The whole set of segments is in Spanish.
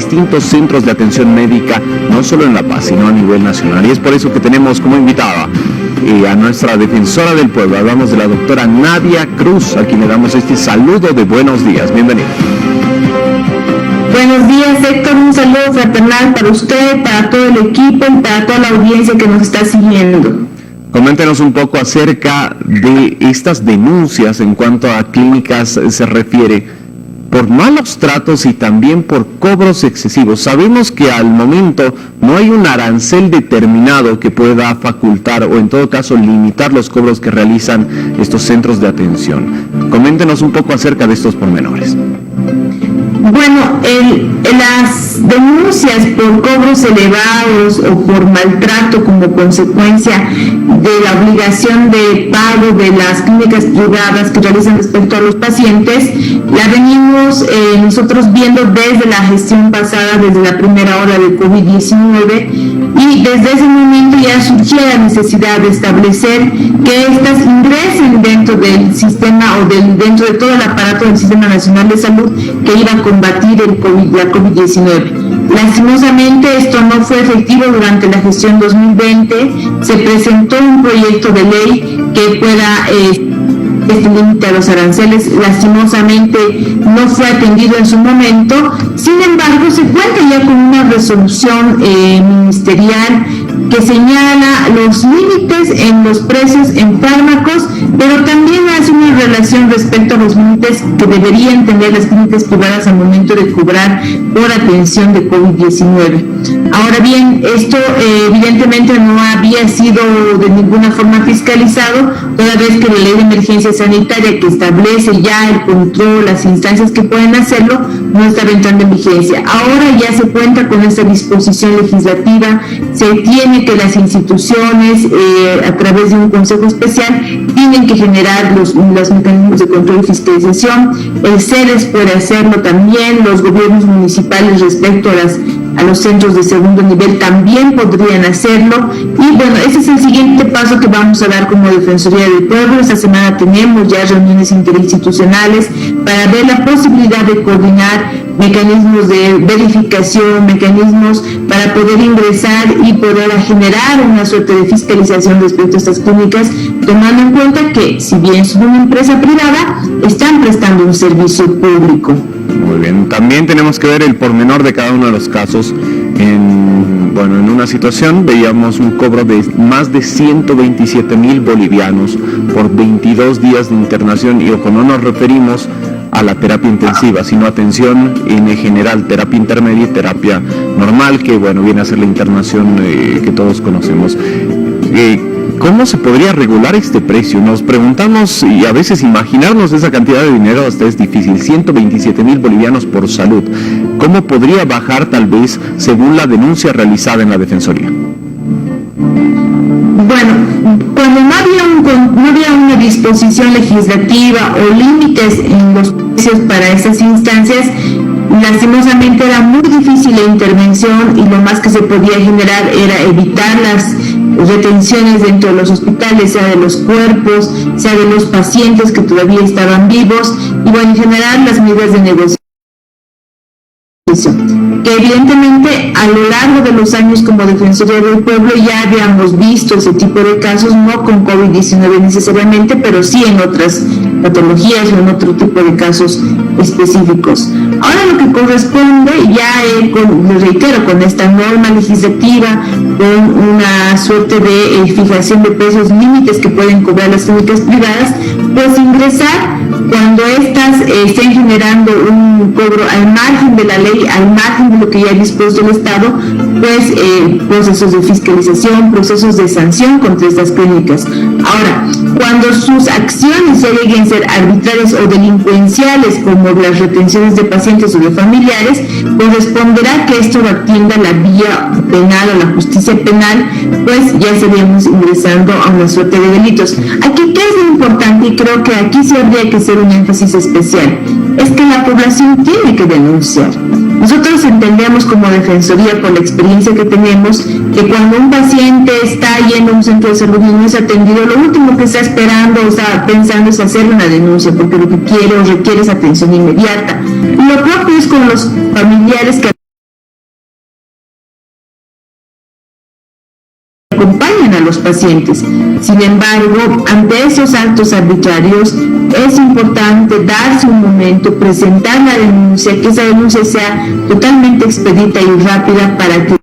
distintos centros de atención médica, no solo en La Paz, sino a nivel nacional. Y es por eso que tenemos como invitada a nuestra defensora del pueblo. Hablamos de la doctora Nadia Cruz, a quien le damos este saludo de buenos días. Bienvenida. Buenos días, Héctor. Un saludo fraternal para usted, para todo el equipo y para toda la audiencia que nos está siguiendo. Coméntenos un poco acerca de estas denuncias en cuanto a clínicas se refiere, por malos tratos y también por cobros excesivos. Sabemos que al momento no hay un arancel determinado que pueda facultar o en todo caso limitar los cobros que realizan estos centros de atención. Coméntenos un poco acerca de estos pormenores. Bueno, las denuncias por cobros elevados o por maltrato como consecuencia de la obligación de pago de las clínicas privadas que realizan respecto a los pacientes, la venimos nosotros viendo desde la gestión pasada, desde la primera ola del COVID-19, y desde ese momento ya surgió la necesidad de establecer que estas ingresen dentro del sistema o dentro de todo el aparato del Sistema Nacional de Salud que iba a combatir la COVID-19. Lastimosamente esto no fue efectivo durante la gestión 2020. Se presentó un proyecto de ley que pueda este límite a los aranceles. Lastimosamente no fue atendido en su momento. Sin embargo, se cuenta ya con una resolución ministerial que señala los límites en los precios en fármacos, pero también hace una relación respecto a los límites que deberían tener las clínicas privadas al momento de cobrar por atención de COVID-19. Ahora bien, esto evidentemente no había sido de ninguna forma fiscalizado, toda vez que la ley de emergencia sanitaria que establece ya el control, las instancias que pueden hacerlo, no estaba entrando en vigencia. Ahora ya se cuenta con esta disposición legislativa, se tiene que las instituciones, a través de un consejo especial, tienen que generar los mecanismos de control y fiscalización. El CEDES puede hacerlo también, los gobiernos municipales respecto a los centros de segundo nivel también podrían hacerlo. Y bueno, ese es el siguiente paso que vamos a dar como Defensoría del Pueblo. Esta semana tenemos ya reuniones interinstitucionales para ver la posibilidad de coordinar mecanismos de verificación, mecanismos para poder ingresar y poder generar una suerte de fiscalización respecto a estas clínicas, tomando en cuenta que si bien son una empresa privada, están prestando un servicio público. Muy bien, también tenemos que ver el pormenor de cada uno de los casos. En una situación veíamos un cobro de más de 127,000 bolivianos por 22 días de internación, y ojo, no nos referimos a la terapia intensiva, sino atención en general, terapia intermedia y terapia normal, que viene a ser la internación que todos conocemos. ¿Cómo se podría regular este precio? Nos preguntamos, y a veces imaginarnos esa cantidad de dinero hasta es difícil. 127,000 bolivianos por salud. ¿Cómo podría bajar tal vez según la denuncia realizada en la Defensoría? Bueno, cuando no había una disposición legislativa o límites en los precios para esas instancias, lastimosamente era muy difícil la intervención, y lo más que se podía generar era evitar las retenciones dentro de los hospitales, sea de los cuerpos, sea de los pacientes que todavía estaban vivos, y en general las medidas de negociación, que evidentemente a lo largo de los años como Defensoría del Pueblo ya habíamos visto ese tipo de casos, no con COVID-19 necesariamente, pero sí en otras patologías o en otro tipo de casos específicos. Ahora lo que corresponde, les reitero, con esta norma legislativa, con una suerte de fijación de precios límites que pueden cobrar las clínicas privadas, pues ingresar cuando estas estén generando un cobro al margen de la ley, al margen de lo que ya ha dispuesto el Estado, pues procesos de fiscalización, procesos de sanción contra estas clínicas. Ahora, cuando sus acciones ya lleguen a ser arbitrarias o delincuenciales, como las retenciones de pacientes o de familiares, corresponderá que esto atienda la vía penal o la justicia penal, pues ya estaríamos ingresando a una suerte de delitos. Aquí, ¿qué es lo importante? Y creo que aquí sí habría que hacer un énfasis especial. Es que la población tiene que denunciar. Nosotros entendemos como Defensoría, por la experiencia que tenemos, que cuando un paciente está yendo a un centro de salud y no es atendido, lo último que está esperando o está pensando es hacer una denuncia, porque lo que quiere o requiere es atención inmediata. Y lo propio es con los familiares que los pacientes. Sin embargo, ante esos actos arbitrarios, es importante darse un momento, presentar la denuncia, que esa denuncia sea totalmente expedita y rápida para que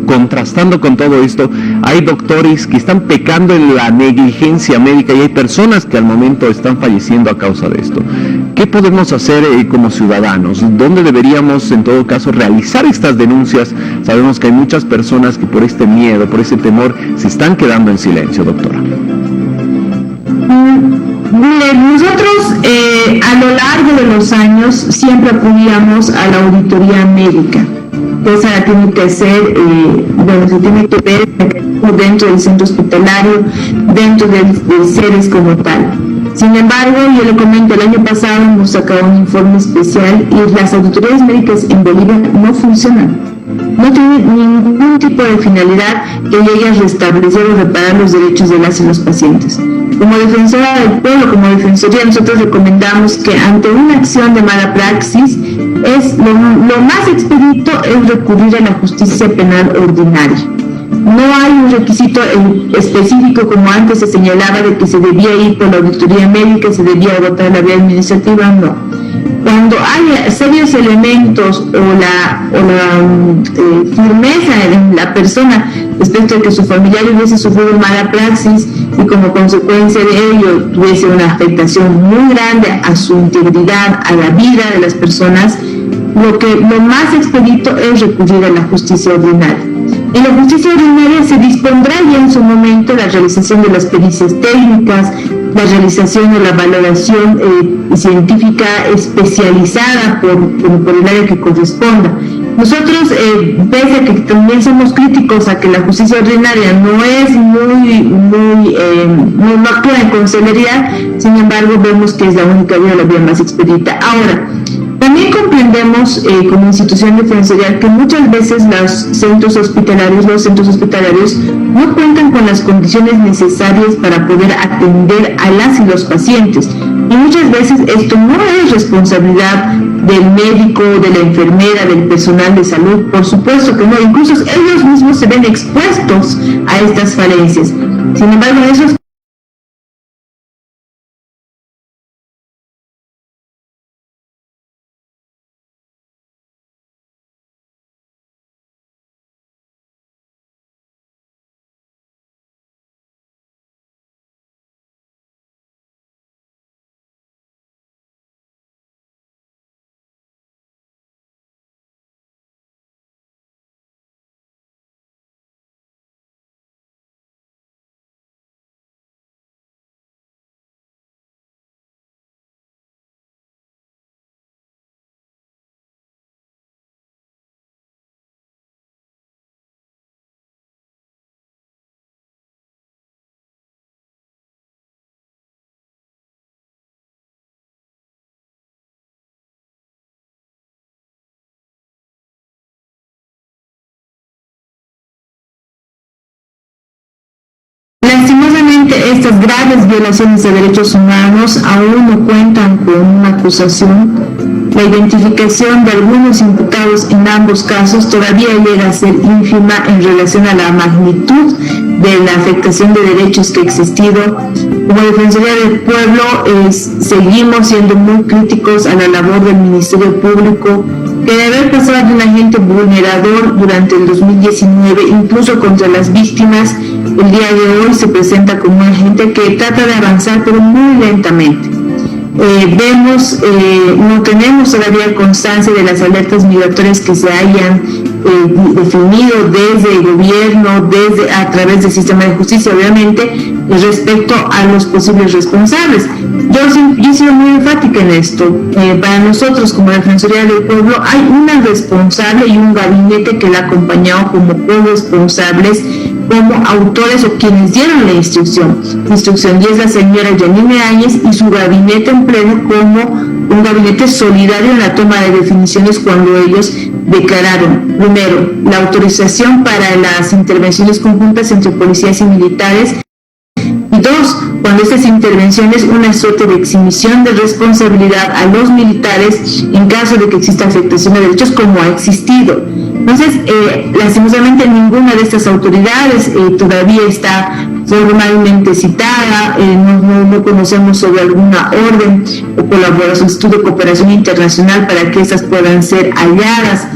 Contrastando con todo esto, hay doctores que están pecando en la negligencia médica y hay personas que al momento están falleciendo a causa de esto. ¿Qué podemos hacer como ciudadanos? ¿Dónde deberíamos en todo caso realizar estas denuncias? Sabemos que hay muchas personas que por este miedo, por ese temor, se están quedando en silencio, doctora. Mire, nosotros a lo largo de los años siempre acudíamos a la auditoría médica. Esa la tiene que hacer, se tiene que ver dentro del centro hospitalario, dentro del CEDES como tal. Sin embargo, yo le comento, el año pasado hemos sacado un informe especial y las auditorías médicas en Bolivia no funcionan. No tienen ningún tipo de finalidad que llegue a restablecer o reparar los derechos de las y los pacientes. Como defensora del pueblo, como defensoría, nosotros recomendamos que ante una acción de mala praxis, lo más expedito es recurrir a la justicia penal ordinaria. No hay un requisito específico como antes se señalaba de que se debía ir por la auditoría médica, se debía agotar la vía administrativa, no. Cuando hay serios elementos o la firmeza en la persona respecto a que su familiar hubiese sufrido mala praxis y como consecuencia de ello tuviese una afectación muy grande a su integridad, a la vida de las personas, lo más expedito es recurrir a la justicia ordinaria. En la justicia ordinaria se dispondrá ya en su momento la realización de las pericias técnicas, la realización de la valoración científica especializada por el área que corresponda. Nosotros, pese a que también somos críticos a que la justicia ordinaria no es no actúa con celeridad, sin embargo vemos que es la única vía, la vía más expedita. Ahora, también comprendemos como institución defensorial que muchas veces los centros hospitalarios no cuentan con las condiciones necesarias para poder atender a las y los pacientes. Y muchas veces esto no es responsabilidad del médico, de la enfermera, del personal de salud, por supuesto que no, incluso ellos mismos se ven expuestos a estas falencias. Sin embargo, eso es lastimosamente estas graves violaciones de derechos humanos aún no cuentan con una acusación. La identificación de algunos imputados en ambos casos todavía llega a ser ínfima en relación a la magnitud de la afectación de derechos que ha existido. Como Defensoría del Pueblo seguimos siendo muy críticos a la labor del Ministerio Público que de haber pasado de un agente vulnerador durante el 2019, incluso contra las víctimas, el día de hoy se presenta como un agente que trata de avanzar pero muy lentamente. No tenemos todavía constancia de las alertas migratorias que se hayan definido desde el gobierno, a través del sistema de justicia, obviamente, respecto a los posibles responsables. Yo he sido muy enfática en esto. Para nosotros, como Defensoría del Pueblo, hay una responsable y un gabinete que la ha acompañado como corresponsables, como autores o quienes dieron la instrucción, y es la señora Yanine Áñez y su gabinete en pleno como un gabinete solidario en la toma de definiciones cuando ellos declararon, primero, la autorización para las intervenciones conjuntas entre policías y militares, y dos, cuando estas intervenciones una suerte de exhibición de responsabilidad a los militares en caso de que exista afectación de derechos como ha existido. Entonces, lastimosamente ninguna de estas autoridades todavía está formalmente citada, no conocemos sobre alguna orden o colaboración, solicitud de cooperación internacional para que estas puedan ser halladas.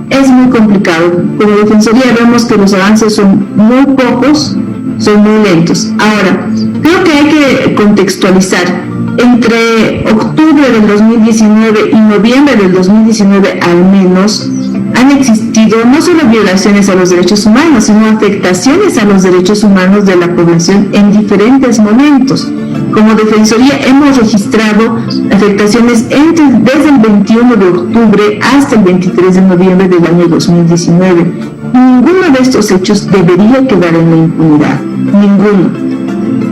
Es muy complicado. Como Defensoría vemos que los avances son muy pocos, son muy lentos. Ahora, creo que hay que contextualizar. Entre octubre del 2019 y noviembre del 2019 al menos, han existido no solo violaciones a los derechos humanos, sino afectaciones a los derechos humanos de la población en diferentes momentos. Como Defensoría hemos registrado afectaciones desde el 21 de octubre hasta el 23 de noviembre del año 2019. Ninguno de estos hechos debería quedar en la impunidad, ninguno.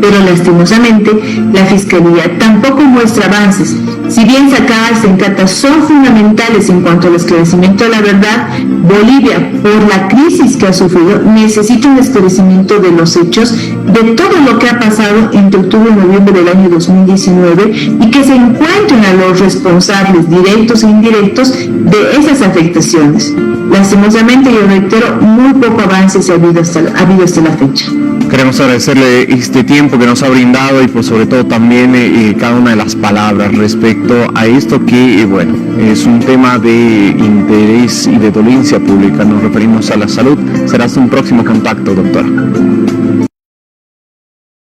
Pero lastimosamente la Fiscalía tampoco muestra avances. Si bien sacadas en carta son fundamentales en cuanto al esclarecimiento de la verdad, Bolivia, por la crisis que ha sufrido, necesita un esclarecimiento de los hechos, de todo lo que ha pasado entre octubre y noviembre del año 2019 y que se encuentren a los responsables directos e indirectos de esas afectaciones. Lastimosamente, yo reitero, muy poco avance ha habido hasta la fecha. Queremos agradecerle este tiempo que nos ha brindado y por sobre todo también cada una de las palabras respecto a esto que, bueno, es un tema de interés y de dolencia pública. Nos referimos a la salud. Será hasta un próximo contacto, doctora.